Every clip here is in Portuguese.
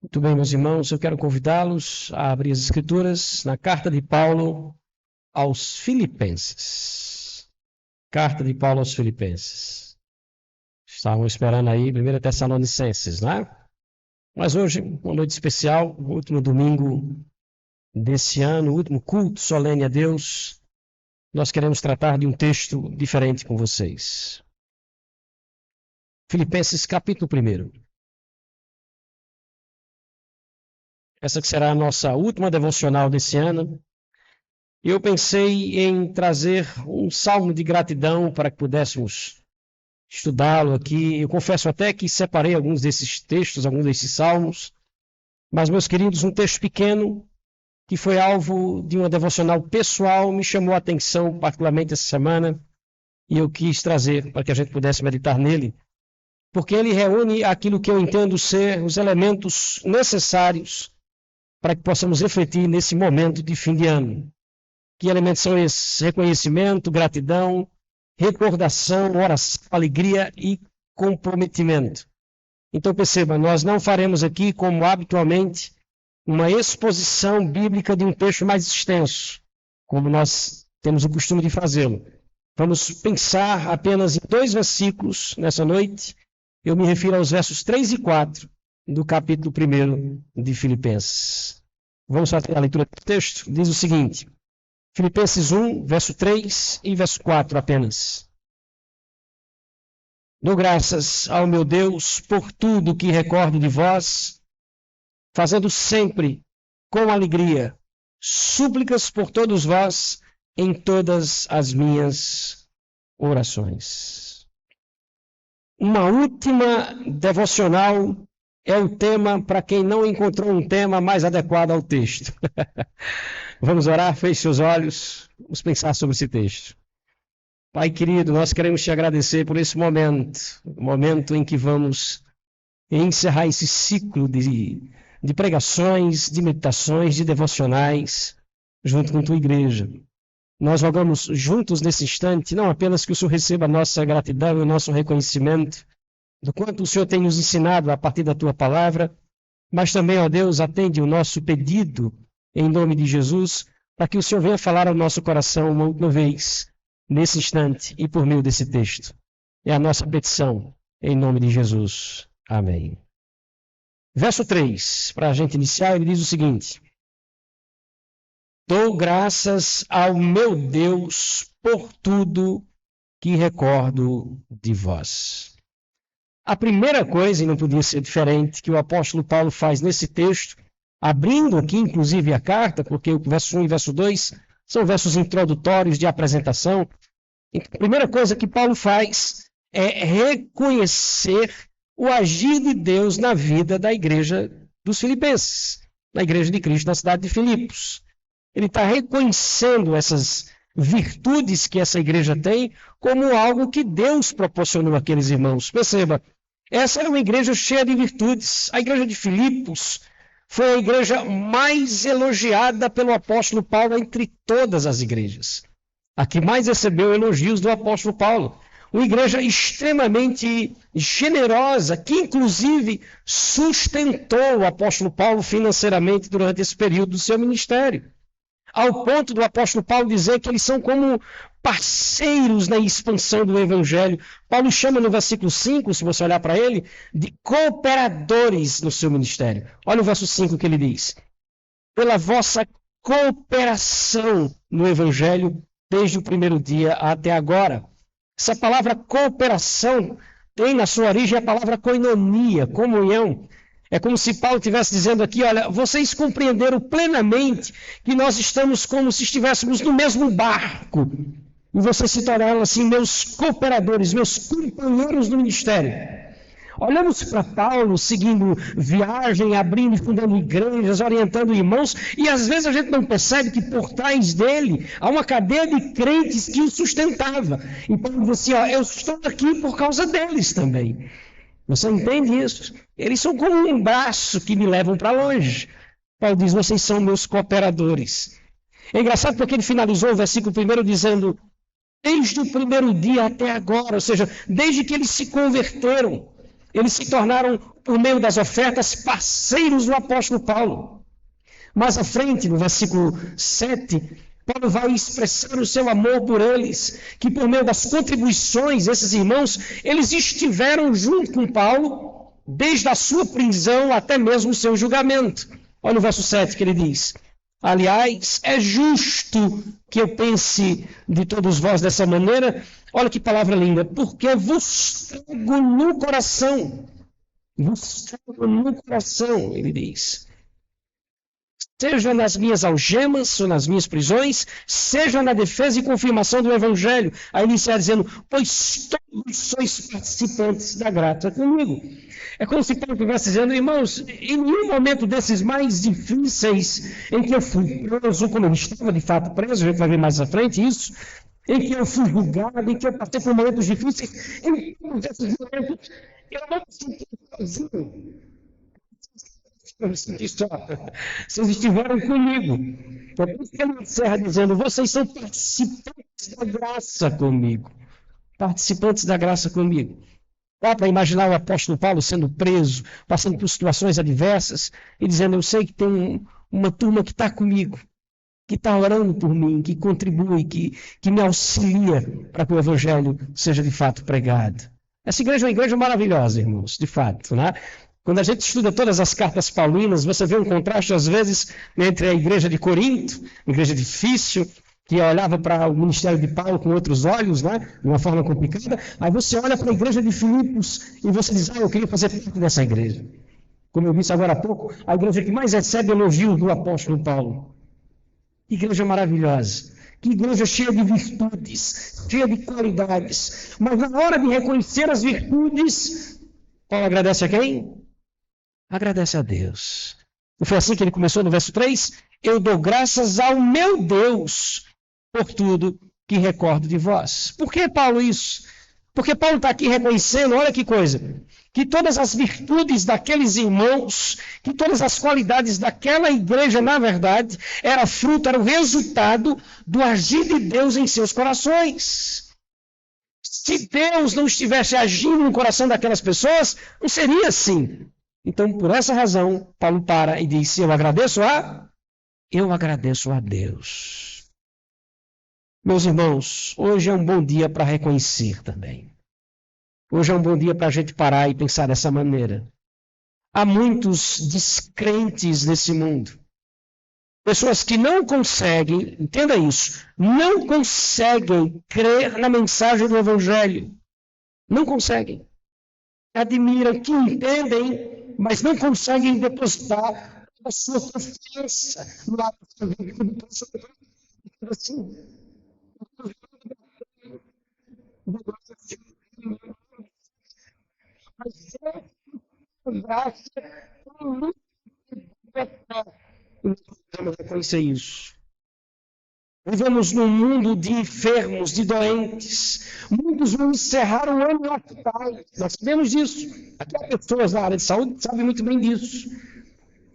Muito bem, meus irmãos, eu quero convidá-los a abrir as Escrituras na carta de Paulo aos Filipenses. Carta de Paulo aos Filipenses. Estavam esperando aí 1 Tessalonicenses, né? Mas hoje, uma noite especial, o último domingo desse ano, o último culto solene a Deus, nós queremos tratar de um texto diferente com vocês. Filipenses, capítulo 1. Essa que será a nossa última devocional desse ano. Eu pensei em trazer um salmo de gratidão para que pudéssemos estudá-lo aqui. Eu confesso até que separei alguns desses textos, alguns desses salmos, mas, meus queridos, um texto pequeno que foi alvo de uma devocional pessoal me chamou a atenção particularmente essa semana e eu quis trazer para que a gente pudesse meditar nele, porque ele reúne aquilo que eu entendo ser os elementos necessários para que possamos refletir nesse momento de fim de ano. Que elementos são esses? Reconhecimento, gratidão, recordação, oração, alegria e comprometimento. Então perceba, nós não faremos aqui, como habitualmente, uma exposição bíblica de um texto mais extenso, como nós temos o costume de fazê-lo. Vamos pensar apenas em 2 versículos nessa noite. Eu me refiro aos versos 3 e 4 do capítulo 1 de Filipenses. Vamos fazer a leitura do texto? Diz o seguinte, Filipenses 1, verso 3 e verso 4 apenas. Dou graças ao meu Deus por tudo que recordo de vós, fazendo sempre com alegria súplicas por todos vós em todas as minhas orações. Uma última devocional é o tema para quem não encontrou um tema mais adequado ao texto. Vamos orar, feche seus olhos, vamos pensar sobre esse texto. Pai querido, nós queremos te agradecer por esse momento, o momento em que vamos encerrar esse ciclo de pregações, de meditações, de devocionais, junto com tua igreja. Nós rogamos juntos nesse instante, não apenas que o Senhor receba a nossa gratidão e o nosso reconhecimento, do quanto o Senhor tem nos ensinado a partir da tua palavra, mas também, ó Deus, atende o nosso pedido em nome de Jesus, para que o Senhor venha falar ao nosso coração uma última vez, nesse instante e por meio desse texto. É a nossa petição, em nome de Jesus. Amém. Verso 3, para a gente iniciar, ele diz o seguinte: Dou graças ao meu Deus por tudo que recordo de vós. A primeira coisa, e não podia ser diferente, que o apóstolo Paulo faz nesse texto, abrindo aqui inclusive a carta, porque o verso 1 e verso 2 são versos introdutórios de apresentação. Então, a primeira coisa que Paulo faz é reconhecer o agir de Deus na vida da igreja dos filipenses, na igreja de Cristo na cidade de Filipos. Ele está reconhecendo essas virtudes que essa igreja tem como algo que Deus proporcionou àqueles irmãos. Perceba, essa era uma igreja cheia de virtudes. A igreja de Filipos foi a igreja mais elogiada pelo apóstolo Paulo entre todas as igrejas. A que mais recebeu elogios do apóstolo Paulo. Uma igreja extremamente generosa, que inclusive sustentou o apóstolo Paulo financeiramente durante esse período do seu ministério. Ao ponto do apóstolo Paulo dizer que eles são como parceiros na expansão do evangelho. Paulo chama no versículo 5, se você olhar para ele, de cooperadores no seu ministério. Olha o verso 5 que ele diz: pela vossa cooperação no evangelho desde o primeiro dia até agora. Essa palavra cooperação tem na sua origem a palavra koinonia, comunhão. É como se Paulo estivesse dizendo aqui, olha, vocês compreenderam plenamente que nós estamos como se estivéssemos no mesmo barco. E vocês se tornaram assim meus cooperadores, meus companheiros no ministério. Olhamos para Paulo seguindo viagem, abrindo e fundando igrejas, orientando irmãos, e às vezes a gente não percebe que por trás dele há uma cadeia de crentes que o sustentava. E Paulo diz assim, ó, eu estou aqui por causa deles também. Você entende isso? Eles são como um braço que me levam para longe. Paulo diz, vocês são meus cooperadores. É engraçado porque ele finalizou o versículo 1 dizendo, desde o primeiro dia até agora, ou seja, desde que eles se converteram. Eles se tornaram, por meio das ofertas, parceiros do apóstolo Paulo. Mais à frente, no versículo 7, Paulo vai expressar o seu amor por eles, que por meio das contribuições, esses irmãos, eles estiveram junto com Paulo, desde a sua prisão até mesmo o seu julgamento. Olha o verso 7 que ele diz: aliás, é justo que eu pense de todos vós dessa maneira. Olha que palavra linda. Porque vos trago no coração. Vos trago no coração, ele diz. Seja nas minhas algemas ou nas minhas prisões, seja na defesa e confirmação do Evangelho. Aí ele está dizendo: pois todos sois participantes da graça comigo. É como se Paulo estivesse dizendo: irmãos, em nenhum momento desses mais difíceis, em que eu fui preso, como eu estava de fato preso, a gente vai ver mais à frente isso, em que eu fui julgado, em que eu passei por momentos difíceis, em todos esses momentos, eu não me senti sozinho. Vocês estiveram comigo. É por isso que ele encerra dizendo: vocês são participantes da graça comigo. Participantes da graça comigo. Dá para imaginar o apóstolo Paulo sendo preso, passando por situações adversas, e dizendo: eu sei que tem uma turma que está comigo, que está orando por mim, que contribui, que me auxilia para que o evangelho seja de fato pregado. Essa igreja é uma igreja maravilhosa, irmãos, de fato, né? Quando a gente estuda todas as cartas paulinas, você vê um contraste, às vezes, entre a igreja de Corinto, uma igreja difícil, que olhava para o ministério de Paulo com outros olhos, né, de uma forma complicada. Aí você olha para a igreja de Filipos e você diz: eu queria fazer parte dessa igreja. Como eu disse agora há pouco, a igreja que mais recebe elogios do apóstolo Paulo. Que igreja maravilhosa. Que igreja cheia de virtudes, cheia de qualidades. Mas na hora de reconhecer as virtudes, Paulo agradece a quem? Agradece a Deus. Não foi assim que ele começou no verso 3? Eu dou graças ao meu Deus por tudo que recordo de vós. Por que, Paulo, isso? Porque Paulo está aqui reconhecendo, olha que coisa, que todas as virtudes daqueles irmãos, que todas as qualidades daquela igreja, na verdade, era o resultado do agir de Deus em seus corações. Se Deus não estivesse agindo no coração daquelas pessoas, não seria assim. Então, por essa razão, Paulo para e diz: eu agradeço a Deus. Meus irmãos, hoje é um bom dia para reconhecer também. Hoje é um bom dia para a gente parar e pensar dessa maneira. Há muitos descrentes nesse mundo. Pessoas que não conseguem, entenda isso, não conseguem crer na mensagem do Evangelho. Não conseguem. Admiram, que entendem, mas não conseguem depositar a sua confiança no lado do assim. Mas é graça, precisamos reconhecer isso. Vivemos num mundo de enfermos, de doentes. Muitos vão encerrar o ano em hospitais. Nós sabemos disso. Aqui há pessoas na área de saúde que sabem muito bem disso.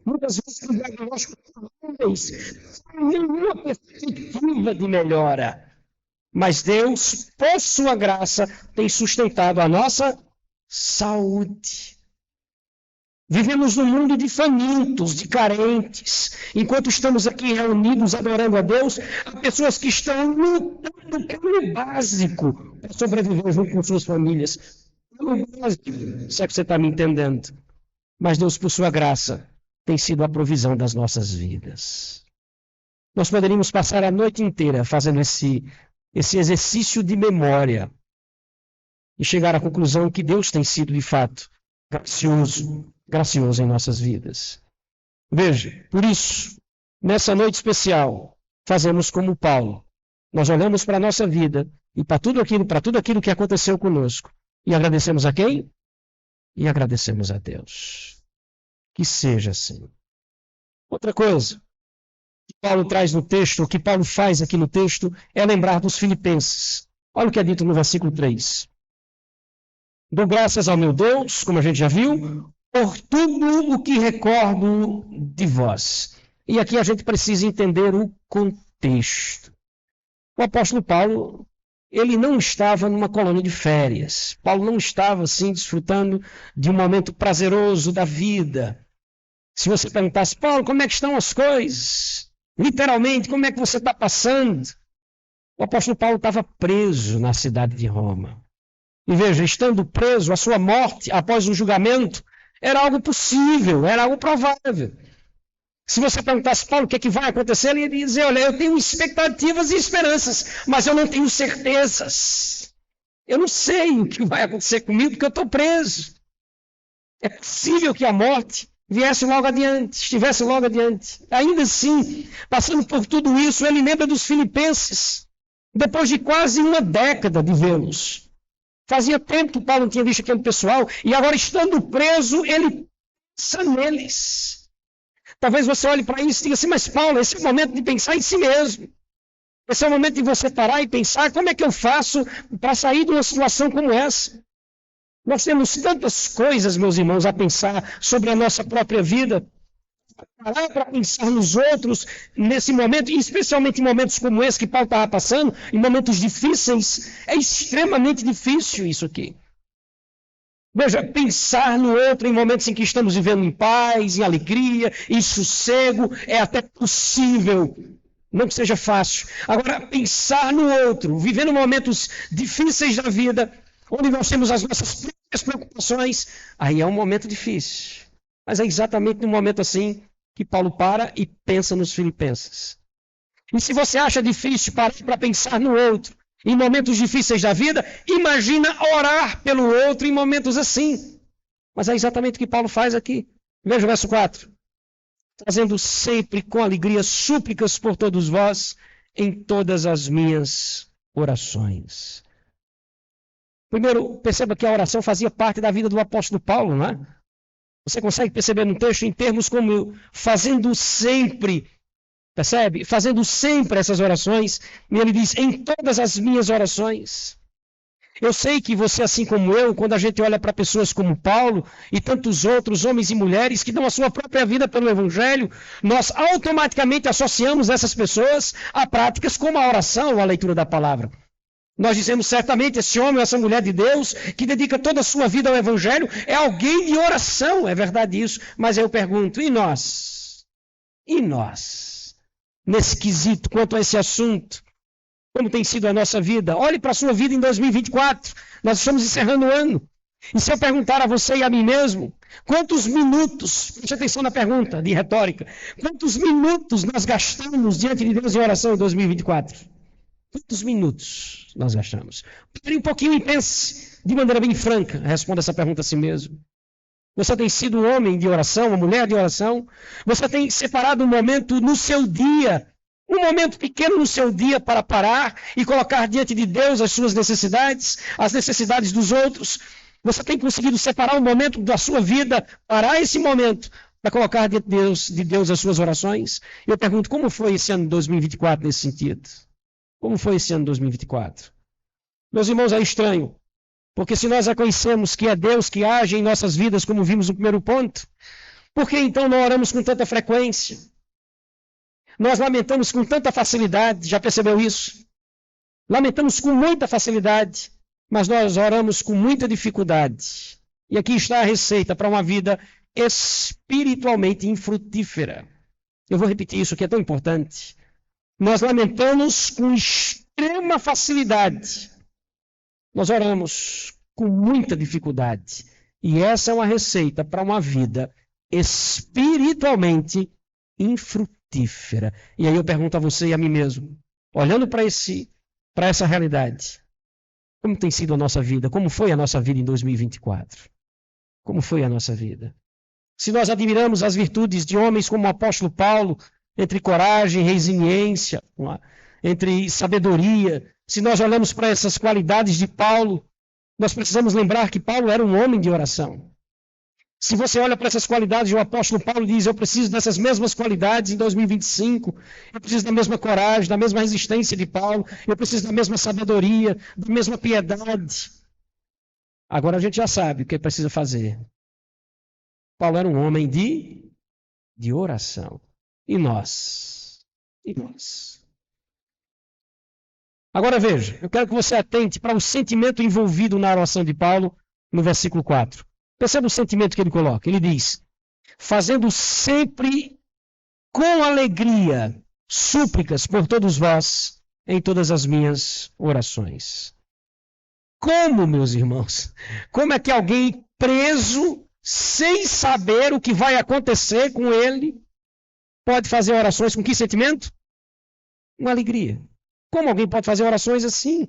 Muitas vezes com diagnósticos terríveis, sem nenhuma perspectiva de melhora. Mas Deus, por sua graça, tem sustentado a nossa saúde. Vivemos num mundo de famintos, de carentes. Enquanto estamos aqui reunidos adorando a Deus, há pessoas que estão lutando pelo básico para sobreviver junto com suas famílias. Pelo básico, se é que você está me entendendo. Mas Deus, por sua graça, tem sido a provisão das nossas vidas. Nós poderíamos passar a noite inteira fazendo esse exercício de memória e chegar à conclusão que Deus tem sido, de fato, gracioso em nossas vidas. Veja, por isso, nessa noite especial, fazemos como Paulo. Nós olhamos para a nossa vida e para tudo aquilo que aconteceu conosco. E agradecemos a quem? E agradecemos a Deus. Que seja assim. Outra coisa que Paulo traz no texto, o que Paulo faz aqui no texto, é lembrar dos filipenses. Olha o que é dito no versículo 3. Dou graças ao meu Deus, como a gente já viu, por tudo o que recordo de vós. E aqui a gente precisa entender o contexto. O apóstolo Paulo ele não estava numa colônia de férias. Paulo não estava, assim, desfrutando de um momento prazeroso da vida. Se você perguntasse, Paulo, como é que estão as coisas? Literalmente, como é que você está passando? O apóstolo Paulo estava preso na cidade de Roma. E veja, estando preso, a sua morte após um julgamento era algo possível, era algo provável. Se você perguntasse, Paulo, o que é que vai acontecer? Ele ia dizer, olha, eu tenho expectativas e esperanças, mas eu não tenho certezas. Eu não sei o que vai acontecer comigo porque eu estou preso. É possível que a morte viesse logo adiante, estivesse logo adiante. Ainda assim, passando por tudo isso, ele lembra dos filipenses, depois de quase uma década de vê-los. Fazia tempo que Paulo não tinha visto aquele pessoal, e agora, estando preso, ele pensa neles. Talvez você olhe para isso e diga assim, mas Paulo, esse é o momento de pensar em si mesmo. Esse é o momento de você parar e pensar, como é que eu faço para sair de uma situação como essa? Nós temos tantas coisas, meus irmãos, a pensar sobre a nossa própria vida. Parar para pensar nos outros nesse momento, e especialmente em momentos como esse que Paulo estava passando, em momentos difíceis, é extremamente difícil isso aqui. Veja, pensar no outro em momentos em que estamos vivendo em paz, em alegria, em sossego, é até possível, não que seja fácil. Agora, pensar no outro, vivendo momentos difíceis da vida, onde nós temos as nossas próprias preocupações, aí é um momento difícil. Mas é exatamente no momento assim que Paulo para e pensa nos filipenses. E se você acha difícil parar para pensar no outro, em momentos difíceis da vida, imagina orar pelo outro em momentos assim. Mas é exatamente o que Paulo faz aqui. Veja o verso 4. Fazendo sempre com alegria súplicas por todos vós em todas as minhas orações. Primeiro, perceba que a oração fazia parte da vida do apóstolo Paulo, não é? Você consegue perceber no texto em termos como fazendo sempre. Percebe? Fazendo sempre essas orações. E ele diz, em todas as minhas orações. Eu sei que você, assim como eu, quando a gente olha para pessoas como Paulo e tantos outros homens e mulheres que dão a sua própria vida pelo Evangelho, nós automaticamente associamos essas pessoas a práticas como a oração ou a leitura da palavra. Nós dizemos certamente, esse homem ou essa mulher de Deus, que dedica toda a sua vida ao Evangelho, é alguém de oração. É verdade isso. Mas eu pergunto, e nós? E nós? Nesse quesito, quanto a esse assunto, como tem sido a nossa vida. Olhe para a sua vida em 2024, nós estamos encerrando o ano. E se eu perguntar a você e a mim mesmo, quantos minutos, preste atenção na pergunta de retórica, quantos minutos nós gastamos diante de Deus em oração em 2024? Quantos minutos nós gastamos? Pare um pouquinho e pense de maneira bem franca, responda essa pergunta a si mesmo. Você tem sido um homem de oração, uma mulher de oração? Você tem separado um momento no seu dia, um momento pequeno no seu dia para parar e colocar diante de Deus as suas necessidades, as necessidades dos outros? Você tem conseguido separar um momento da sua vida, parar esse momento para colocar diante de Deus as suas orações? Eu pergunto, como foi esse ano de 2024 nesse sentido? Como foi esse ano de 2024? Meus irmãos, é estranho. Porque se nós reconhecemos que é Deus que age em nossas vidas, como vimos no primeiro ponto, por que então não oramos com tanta frequência? Nós lamentamos com tanta facilidade, já percebeu isso? Lamentamos com muita facilidade, mas nós oramos com muita dificuldade. E aqui está a receita para uma vida espiritualmente infrutífera. Eu vou repetir isso que é tão importante. Nós lamentamos com extrema facilidade. Nós oramos com muita dificuldade. E essa é uma receita para uma vida espiritualmente infrutífera. E aí eu pergunto a você e a mim mesmo, olhando para essa realidade, como tem sido a nossa vida? Como foi a nossa vida em 2024? Como foi a nossa vida? Se nós admiramos as virtudes de homens como o apóstolo Paulo, entre coragem, resiliência, entre sabedoria, se nós olhamos para essas qualidades de Paulo, nós precisamos lembrar que Paulo era um homem de oração. Se você olha para essas qualidades, o apóstolo Paulo diz, eu preciso dessas mesmas qualidades em 2025, eu preciso da mesma coragem, da mesma resistência de Paulo, eu preciso da mesma sabedoria, da mesma piedade. Agora a gente já sabe o que precisa fazer. Paulo era um homem de oração. E nós? E nós? Agora veja, eu quero que você atente para o sentimento envolvido na oração de Paulo no versículo 4. Perceba o sentimento que ele coloca. Ele diz, fazendo sempre com alegria súplicas por todos vós em todas as minhas orações. Como, meus irmãos? Como é que alguém preso, sem saber o que vai acontecer com ele, pode fazer orações com que sentimento? Com alegria. Como alguém pode fazer orações assim?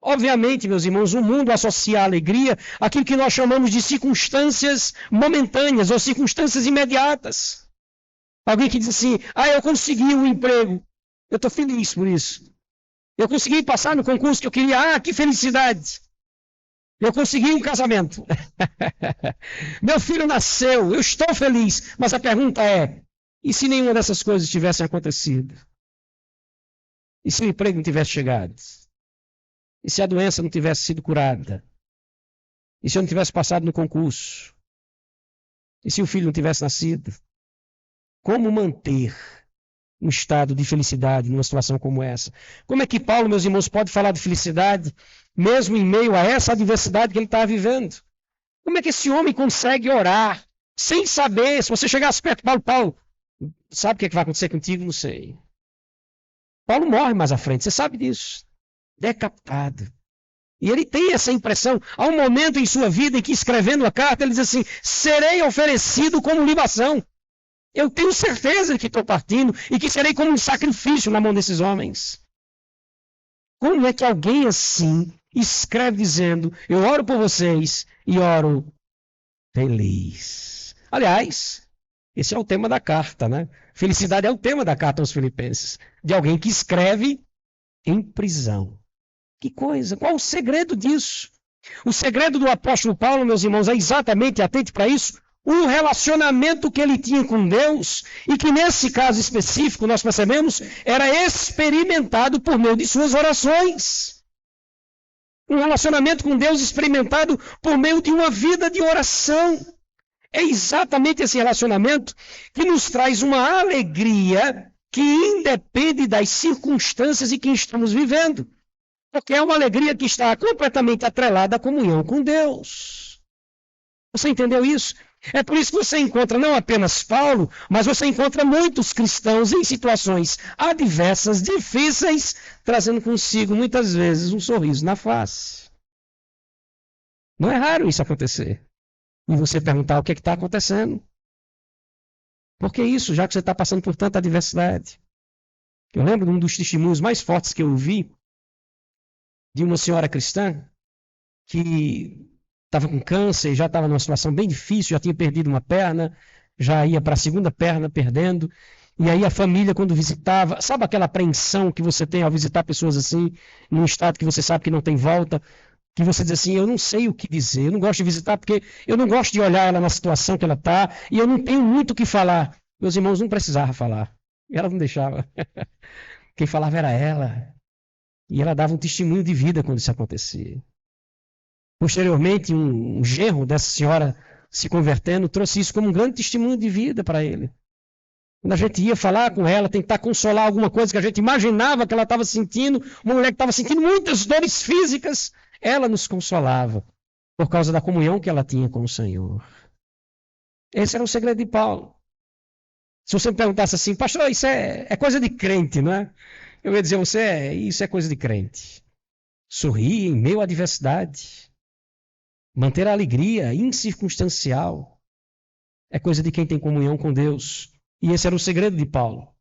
Obviamente, meus irmãos, o mundo associa a alegria àquilo que nós chamamos de circunstâncias momentâneas ou circunstâncias imediatas. Alguém que diz assim, eu consegui um emprego, eu estou feliz por isso. Eu consegui passar no concurso que eu queria, que felicidade. Eu consegui um casamento. Meu filho nasceu, eu estou feliz. Mas a pergunta é, e se nenhuma dessas coisas tivessem acontecido? E se o emprego não tivesse chegado? E se a doença não tivesse sido curada? E se eu não tivesse passado no concurso? E se o filho não tivesse nascido? Como manter um estado de felicidade numa situação como essa? Como é que Paulo, meus irmãos, pode falar de felicidade mesmo em meio a essa adversidade que ele está vivendo? Como é que esse homem consegue orar sem saber? Se você chegasse perto de Paulo, sabe o que vai acontecer contigo? Não sei. Paulo morre mais à frente, você sabe disso. Decapitado. E ele tem essa impressão. Há um momento em sua vida em que, escrevendo a carta, ele diz assim, serei oferecido como libação. Eu tenho certeza de que estou partindo e que serei como um sacrifício na mão desses homens. Como é que alguém assim escreve dizendo, eu oro por vocês e oro feliz? Aliás, esse é o tema da carta, né? Felicidade é o tema da carta aos Filipenses. De alguém que escreve em prisão. Que coisa! Qual o segredo disso? O segredo do apóstolo Paulo, meus irmãos, é exatamente, atente para isso, o relacionamento que ele tinha com Deus e que nesse caso específico, nós percebemos, era experimentado por meio de suas orações. Um relacionamento com Deus experimentado por meio de uma vida de oração. É exatamente esse relacionamento que nos traz uma alegria que independe das circunstâncias em que estamos vivendo. Porque é uma alegria que está completamente atrelada à comunhão com Deus. Você entendeu isso? É por isso que você encontra não apenas Paulo, mas você encontra muitos cristãos em situações adversas, difíceis, trazendo consigo muitas vezes um sorriso na face. Não é raro isso acontecer. E você perguntar o que está acontecendo. Por que isso, já que você está passando por tanta adversidade? Eu lembro de um dos testemunhos mais fortes que eu ouvi, de uma senhora cristã que estava com câncer, já estava numa situação bem difícil, já tinha perdido uma perna, já ia para a segunda perna perdendo, e aí a família quando visitava, sabe aquela apreensão que você tem ao visitar pessoas assim, num estado que você sabe que não tem volta, que você diz assim, eu não sei o que dizer, eu não gosto de visitar porque eu não gosto de olhar ela na situação que ela está, e eu não tenho muito o que falar. Meus irmãos não precisavam falar, e ela não deixava. Quem falava era ela. E ela dava um testemunho de vida quando isso acontecia. Posteriormente, um genro dessa senhora se convertendo trouxe isso como um grande testemunho de vida para ele. Quando a gente ia falar com ela, tentar consolar alguma coisa que a gente imaginava que ela estava sentindo, uma mulher que estava sentindo muitas dores físicas, ela nos consolava por causa da comunhão que ela tinha com o Senhor. Esse era o segredo de Paulo. Se você me perguntasse assim, pastor, isso é coisa de crente, não é? Eu ia dizer a você, isso é coisa de crente. Sorrir em meio à adversidade. Manter a alegria incircunstancial. É coisa de quem tem comunhão com Deus. E esse era o segredo de Paulo.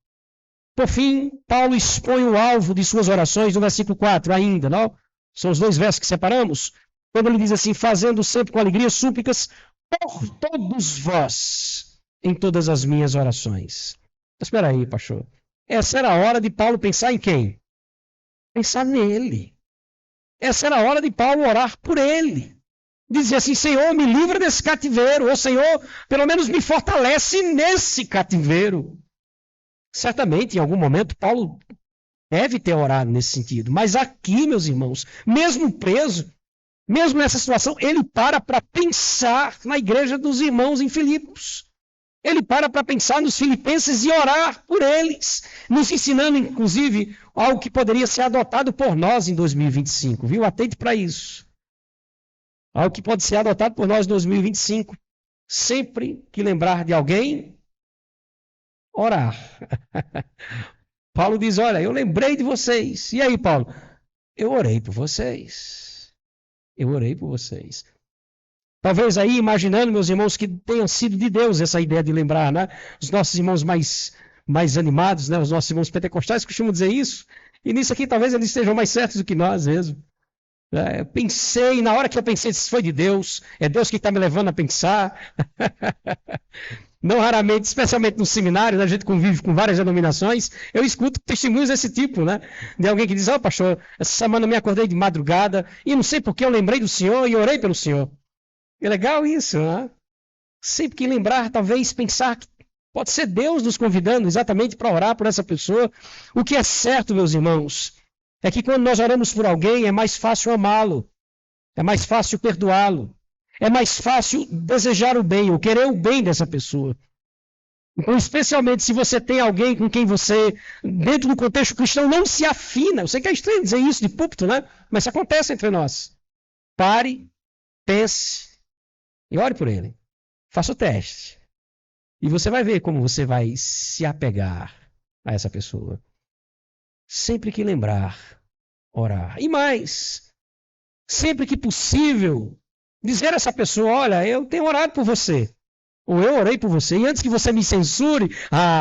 Por fim, Paulo expõe o alvo de suas orações no versículo 4 ainda, não? São os dois versos que separamos. Quando ele diz assim, fazendo sempre com alegria súplicas por todos vós em todas as minhas orações. Mas espera aí, pastor. Essa era a hora de Paulo pensar em quem? Pensar nele. Essa era a hora de Paulo orar por ele. Dizer assim, Senhor, me livra desse cativeiro. Ou Senhor, pelo menos me fortalece nesse cativeiro. Certamente, em algum momento, Paulo deve ter orado nesse sentido. Mas aqui, meus irmãos, mesmo preso, mesmo nessa situação, ele para pensar na igreja dos irmãos em Filipos. Ele para pensar nos filipenses e orar por eles, nos ensinando, inclusive, algo que poderia ser adotado por nós em 2025, viu? Atente para isso. Algo que pode ser adotado por nós em 2025. Sempre que lembrar de alguém, orar. Paulo diz, olha, eu lembrei de vocês. E aí, Paulo? Eu orei por vocês. Eu orei por vocês. Talvez aí, imaginando, meus irmãos, que tenha sido de Deus essa ideia de lembrar, né? Os nossos irmãos mais animados, né? Os nossos irmãos pentecostais costumam dizer isso. E nisso aqui, talvez eles estejam mais certos do que nós mesmo. Eu pensei, na hora que eu pensei, isso foi de Deus. É Deus que está me levando a pensar. Não raramente, especialmente no seminário, né, a gente convive com várias denominações, eu escuto testemunhos desse tipo, né? De alguém que diz, pastor, essa semana eu me acordei de madrugada e não sei porque eu lembrei do Senhor e orei pelo Senhor. É legal isso, né? Sempre que lembrar, talvez pensar que pode ser Deus nos convidando exatamente para orar por essa pessoa. O que é certo, meus irmãos, é que quando nós oramos por alguém, é mais fácil amá-lo, é mais fácil perdoá-lo. É mais fácil desejar o bem, ou querer o bem dessa pessoa. Então, especialmente se você tem alguém com quem você, dentro do contexto cristão, não se afina. Eu sei que é estranho dizer isso de púlpito, né? Mas isso acontece entre nós. Pare, pense e ore por ele. Faça o teste. E você vai ver como você vai se apegar a essa pessoa. Sempre que lembrar, orar. E mais, sempre que possível, dizer a essa pessoa, olha, eu tenho orado por você. Ou eu orei por você. E antes que você me censure,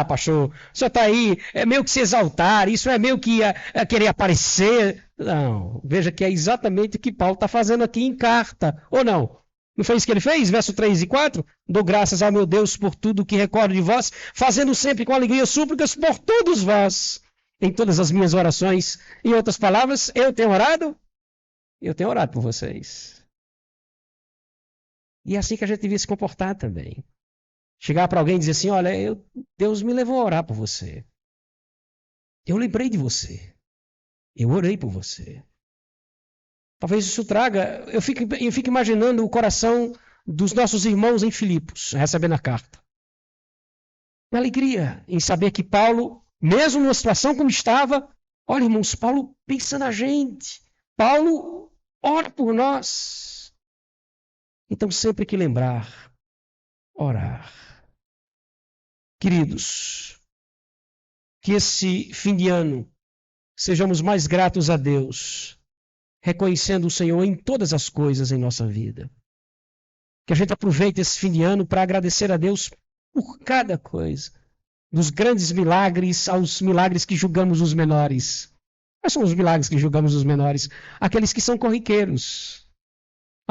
pastor, o senhor está aí, é meio que se exaltar, isso é meio que querer aparecer. Não, veja que é exatamente o que Paulo está fazendo aqui em carta. Ou não? Não foi isso que ele fez? Verso 3 e 4? Dou graças ao meu Deus por tudo que recordo de vós, fazendo sempre com alegria súplicas por todos vós, em todas as minhas orações. Em outras palavras, eu tenho orado por vocês. E é assim que a gente devia se comportar também. Chegar para alguém e dizer assim, olha, Deus me levou a orar por você. Eu lembrei de você. Eu orei por você. Talvez isso traga... Eu fico imaginando o coração dos nossos irmãos em Filipos, recebendo a carta. Uma alegria em saber que Paulo, mesmo numa situação como estava, olha, irmãos, Paulo pensa na gente. Paulo ora por nós. Então, sempre que lembrar, orar. Queridos, que esse fim de ano sejamos mais gratos a Deus, reconhecendo o Senhor em todas as coisas em nossa vida. Que a gente aproveite esse fim de ano para agradecer a Deus por cada coisa, dos grandes milagres aos milagres que julgamos os menores. Quais são os milagres que julgamos os menores? Aqueles que são corriqueiros.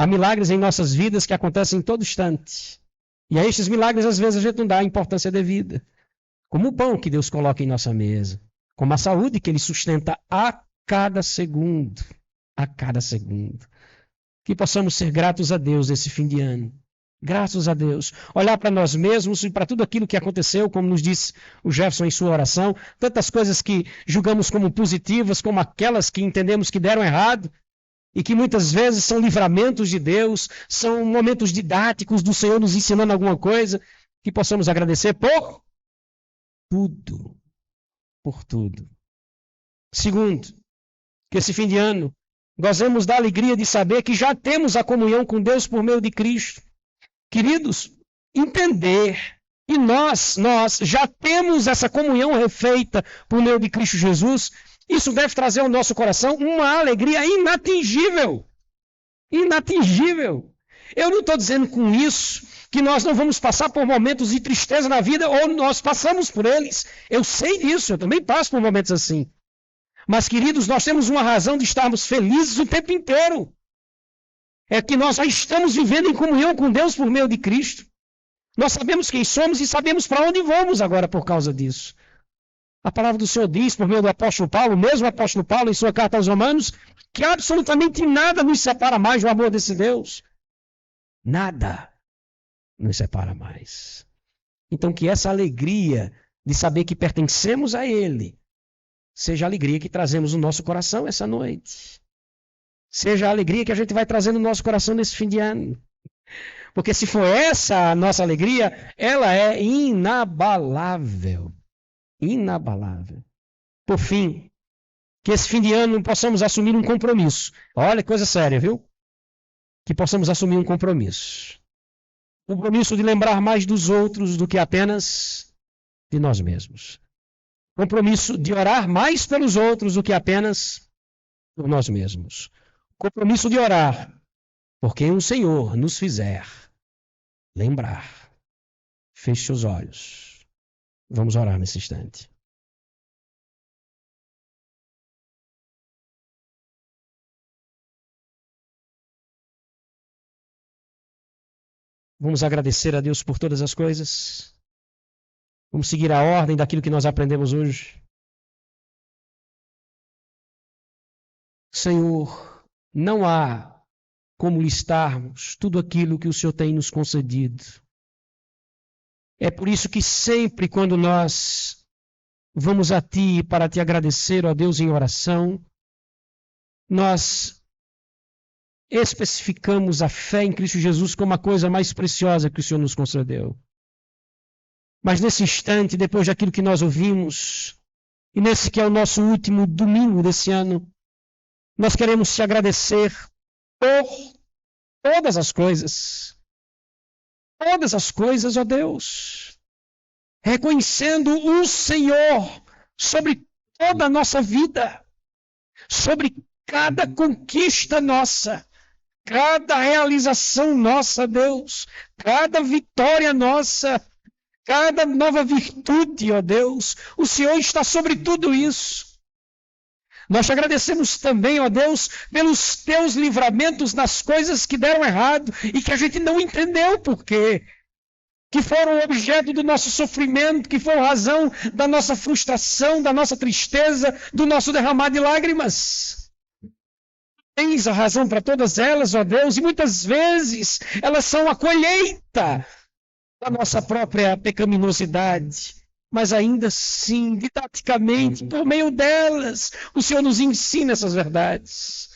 Há milagres em nossas vidas que acontecem em todo instante. E a estes milagres, às vezes, a gente não dá a importância devida. Como o pão que Deus coloca em nossa mesa. Como a saúde que Ele sustenta a cada segundo. A cada segundo. Que possamos ser gratos a Deus nesse fim de ano. Graças a Deus. Olhar para nós mesmos e para tudo aquilo que aconteceu, como nos disse o Jefferson em sua oração. Tantas coisas que julgamos como positivas, como aquelas que entendemos que deram errado. E que muitas vezes são livramentos de Deus, são momentos didáticos do Senhor nos ensinando alguma coisa, que possamos agradecer por tudo. Por tudo. Segundo, que esse fim de ano gozemos da alegria de saber que já temos a comunhão com Deus por meio de Cristo. Queridos, entender que nós já temos essa comunhão refeita por meio de Cristo Jesus. Isso deve trazer ao nosso coração uma alegria inatingível. Inatingível. Eu não estou dizendo com isso que nós não vamos passar por momentos de tristeza na vida, ou nós passamos por eles. Eu sei disso, eu também passo por momentos assim. Mas, queridos, nós temos uma razão de estarmos felizes o tempo inteiro. É que nós já estamos vivendo em comunhão com Deus por meio de Cristo. Nós sabemos quem somos e sabemos para onde vamos agora por causa disso. A palavra do Senhor diz, por meio do apóstolo Paulo, mesmo o apóstolo Paulo, em sua carta aos Romanos, que absolutamente nada nos separa mais do amor desse Deus. Nada nos separa mais. Então, que essa alegria de saber que pertencemos a Ele, seja a alegria que trazemos no nosso coração essa noite. Seja a alegria que a gente vai trazer no nosso coração nesse fim de ano. Porque se for essa a nossa alegria, ela é inabalável. Inabalável. Por fim, que esse fim de ano possamos assumir um compromisso. Olha, coisa séria, viu? Que possamos assumir um compromisso. Compromisso de lembrar mais dos outros do que apenas de nós mesmos. Compromisso de orar mais pelos outros do que apenas por nós mesmos. Compromisso de orar por quem o Senhor nos fizer lembrar. Feche seus olhos. Vamos orar nesse instante. Vamos agradecer a Deus por todas as coisas. Vamos seguir a ordem daquilo que nós aprendemos hoje. Senhor, não há como listarmos tudo aquilo que o Senhor tem nos concedido. É por isso que sempre quando nós vamos a Ti para Te agradecer, ó Deus, em oração, nós especificamos a fé em Cristo Jesus como a coisa mais preciosa que o Senhor nos concedeu. Mas nesse instante, depois daquilo que nós ouvimos, e nesse que é o nosso último domingo desse ano, nós queremos te agradecer por todas as coisas. Todas as coisas, ó Deus. Reconhecendo o Senhor sobre toda a nossa vida, sobre cada conquista nossa, cada realização nossa, Deus, cada vitória nossa, cada nova virtude, ó Deus, o Senhor está sobre tudo isso. Nós te agradecemos também, ó Deus, pelos teus livramentos nas coisas que deram errado e que a gente não entendeu por quê. Que foram objeto do nosso sofrimento, que foram razão da nossa frustração, da nossa tristeza, do nosso derramar de lágrimas. Tens a razão para todas elas, ó Deus, e muitas vezes elas são a colheita da nossa própria pecaminosidade. Mas ainda assim, didaticamente, por meio delas, o Senhor nos ensina essas verdades.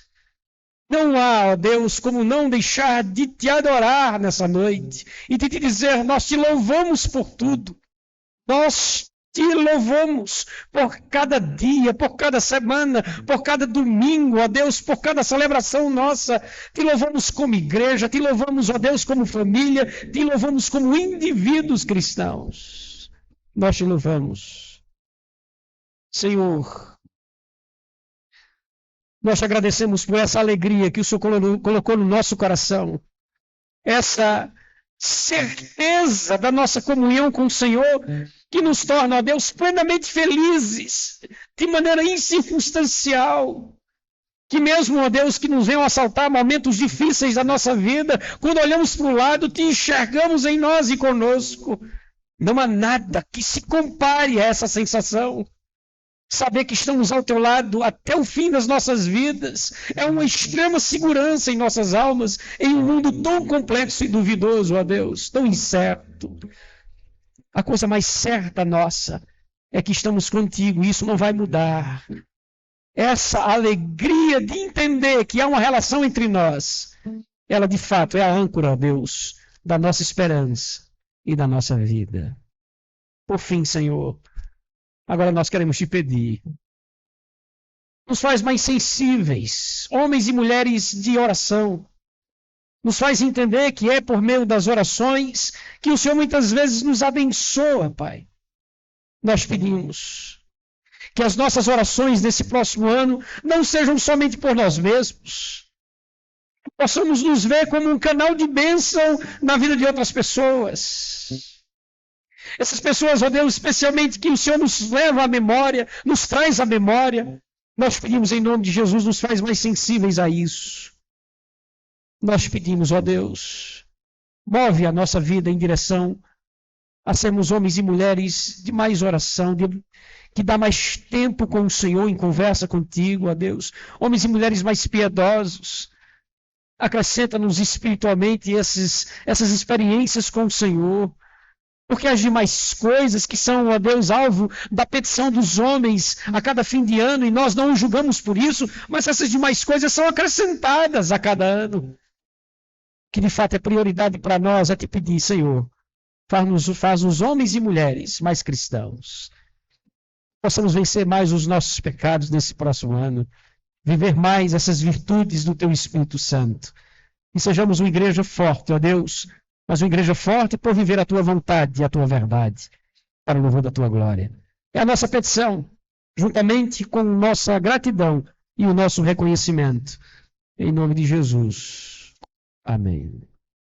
Não há, ó Deus, como não deixar de te adorar nessa noite e de te dizer, nós te louvamos por tudo. Nós te louvamos por cada dia, por cada semana, por cada domingo, ó Deus, por cada celebração nossa. Te louvamos como igreja, te louvamos, ó Deus, como família, te louvamos como indivíduos cristãos. Nós te louvamos. Senhor, nós te agradecemos por essa alegria que o Senhor colocou no nosso coração. Essa certeza da nossa comunhão com o Senhor, que nos torna, ó Deus, plenamente felizes, de maneira incircunstancial. Que mesmo, ó Deus, que nos venham assaltar momentos difíceis da nossa vida, quando olhamos para o lado, te enxergamos em nós e conosco. Não há nada que se compare a essa sensação. Saber que estamos ao teu lado até o fim das nossas vidas é uma extrema segurança em nossas almas, em um mundo tão complexo e duvidoso, ó Deus, tão incerto. A coisa mais certa nossa é que estamos contigo e isso não vai mudar. Essa alegria de entender que há uma relação entre nós, ela de fato é a âncora, ó Deus, da nossa esperança e da nossa vida. Por fim, Senhor, agora nós queremos te pedir, nos faz mais sensíveis, homens e mulheres de oração, nos faz entender que é por meio das orações que o Senhor muitas vezes nos abençoa, Pai. Nós pedimos que as nossas orações nesse próximo ano não sejam somente por nós mesmos, possamos nos ver como um canal de bênção na vida de outras pessoas. Essas pessoas, ó Deus, especialmente que o Senhor nos leva à memória, nos traz à memória, nós pedimos em nome de Jesus, nos faz mais sensíveis a isso. Nós pedimos, ó Deus, move a nossa vida em direção a sermos homens e mulheres de mais oração, que dá mais tempo com o Senhor em conversa contigo, ó Deus. Homens e mulheres mais piedosos. Acrescenta-nos espiritualmente essas experiências com o Senhor. Porque as demais coisas que são, ó Deus, alvo da petição dos homens a cada fim de ano, e nós não os julgamos por isso, mas essas demais coisas são acrescentadas a cada ano. que de fato é prioridade para nós é te pedir, Senhor, faz-nos homens e mulheres mais cristãos. Possamos vencer mais os nossos pecados nesse próximo ano, viver mais essas virtudes do Teu Espírito Santo. E sejamos uma igreja forte, ó Deus, mas uma igreja forte por viver a Tua vontade e a Tua verdade, para o louvor da Tua glória. É a nossa petição, juntamente com nossa gratidão e o nosso reconhecimento. Em nome de Jesus. Amém.